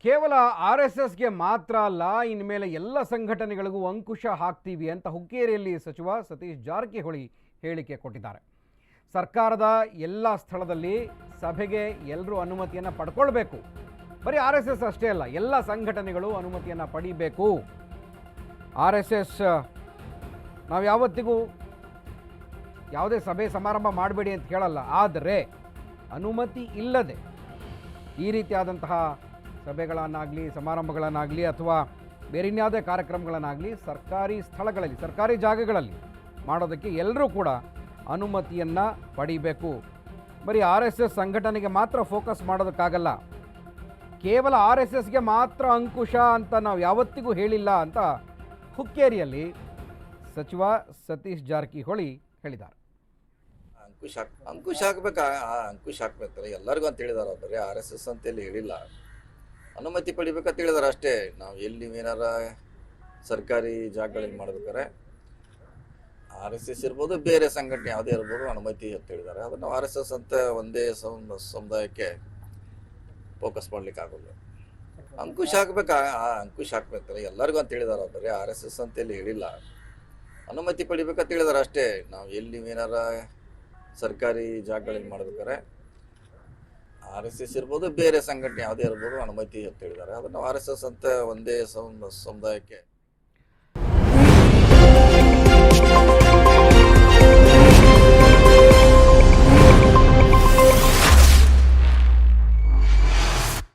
ಕೇವಲ RSSಗೆ ಮಾತ್ರ ಅಲ್ಲ, ಇನ್ಮೇಲೆ ಎಲ್ಲ ಸಂಘಟನೆಗಳಿಗೂ ಅಂಕುಶ ಹಾಕ್ತೀವಿ ಅಂತ ಹುಕ್ಕೇರಿಯಲ್ಲಿ ಸಚಿವ ಸತೀಶ್ ಜಾರಕಿಹೊಳಿ ಹೇಳಿಕೆ ಕೊಟ್ಟಿದ್ದಾರೆ. ಸರ್ಕಾರದ ಎಲ್ಲ ಸ್ಥಳದಲ್ಲಿ ಸಭೆಗೆ ಎಲ್ಲರೂ ಅನುಮತಿಯನ್ನು ಪಡ್ಕೊಳ್ಬೇಕು. ಬರೀ RSS ಅಷ್ಟೇ ಅಲ್ಲ, ಎಲ್ಲ ಸಂಘಟನೆಗಳು ಅನುಮತಿಯನ್ನು ಪಡಿಬೇಕು. RSS ನಾವು ಯಾವತ್ತಿಗೂ ಯಾವುದೇ ಸಭೆ ಸಮಾರಂಭ ಮಾಡಬೇಡಿ ಅಂತ ಹೇಳಲ್ಲ, ಆದರೆ ಅನುಮತಿ ಇಲ್ಲದೆ ಈ ರೀತಿಯಾದಂತಹ ಸಭೆಗಳನ್ನಾಗಲಿ ಸಮಾರಂಭಗಳನ್ನಾಗಲಿ ಅಥವಾ ಬೇರೆ ಇನ್ಯಾವುದೇ ಕಾರ್ಯಕ್ರಮಗಳನ್ನಾಗಲಿ ಸರ್ಕಾರಿ ಸ್ಥಳಗಳಲ್ಲಿ ಸರ್ಕಾರಿ ಜಾಗಗಳಲ್ಲಿ ಮಾಡೋದಕ್ಕೆ ಎಲ್ಲರೂ ಕೂಡ ಅನುಮತಿಯನ್ನು ಪಡಿಬೇಕು. ಬರೀ RSS ಸಂಘಟನೆಗೆ ಮಾತ್ರ ಫೋಕಸ್ ಮಾಡೋದಕ್ಕಾಗಲ್ಲ, ಕೇವಲ RSSಗೆ ಮಾತ್ರ ಅಂಕುಶ ಅಂತ ನಾವು ಯಾವತ್ತಿಗೂ ಹೇಳಿಲ್ಲ ಅಂತ ಹುಕ್ಕೇರಿಯಲ್ಲಿ ಸಚಿವ ಸತೀಶ್ ಜಾರಕಿಹೊಳಿ ಹೇಳಿದ್ದಾರೆ. ಅಂಕುಶ ಹಾಕ್ಬೇಕಲ್ಲ, ಎಲ್ಲರಿಗೂ ಅಂತ ಹೇಳಿದಾರೆ. ಬರೀ RSS ಅಂತೇಳಿ ಹೇಳಿಲ್ಲ, ಅನುಮತಿ ಪಡಿಬೇಕಂತ ಹೇಳಿದಾರೆ ಅಷ್ಟೇ. ನಾವು ಎಲ್ಲಿ ಏನಾರ ಸರ್ಕಾರಿ ಜಾಗಗಳಲ್ಲಿ ಮಾಡ್ಬೇಕಾರೆ RSS ಇರ್ಬೋದು, ಬೇರೆ ಸಂಘಟನೆ ಯಾವುದೇ ಇರ್ಬೋದು, ಅನುಮತಿ ಅಂತ ಹೇಳಿದ್ದಾರೆ. ಅದನ್ನು RSS ಅಂತ ಒಂದೇ ಸಮುದಾಯಕ್ಕೆ ಫೋಕಸ್ ಮಾಡ್ಲಿಕ್ಕೆ ಆಗೋಲ್ಲ. ಅಂಕುಶ ಹಾಕ್ಬೇಕಲ್ಲ, ಎಲ್ಲರಿಗೂ ಅಂತ ಹೇಳಿದಾರೆ. ಬರೀ RSS ಅಂತೇಳಿ ಹೇಳಿಲ್ಲ, ಅನುಮತಿ ಪಡಿಬೇಕಂತ ಹೇಳಿದಾರೆ ಅಷ್ಟೇ. ನಾವು ಎಲ್ಲಿ ಏನಾರ ಸರ್ಕಾರಿ ಜಾಗಗಳಲ್ಲಿ ಮಾಡ್ಬೇಕಾರೆ RSS ಇರ್ಬೋದು, ಬೇರೆ ಸಂಘಟನೆ ಯಾವುದೇ ಇರ್ಬೋದು, ಅನುಮತಿ ಅಂತ ಹೇಳಿದ್ದಾರೆ. ಅದನ್ನು RSS ಅಂತ ಒಂದೇ ಸಮುದಾಯಕ್ಕೆ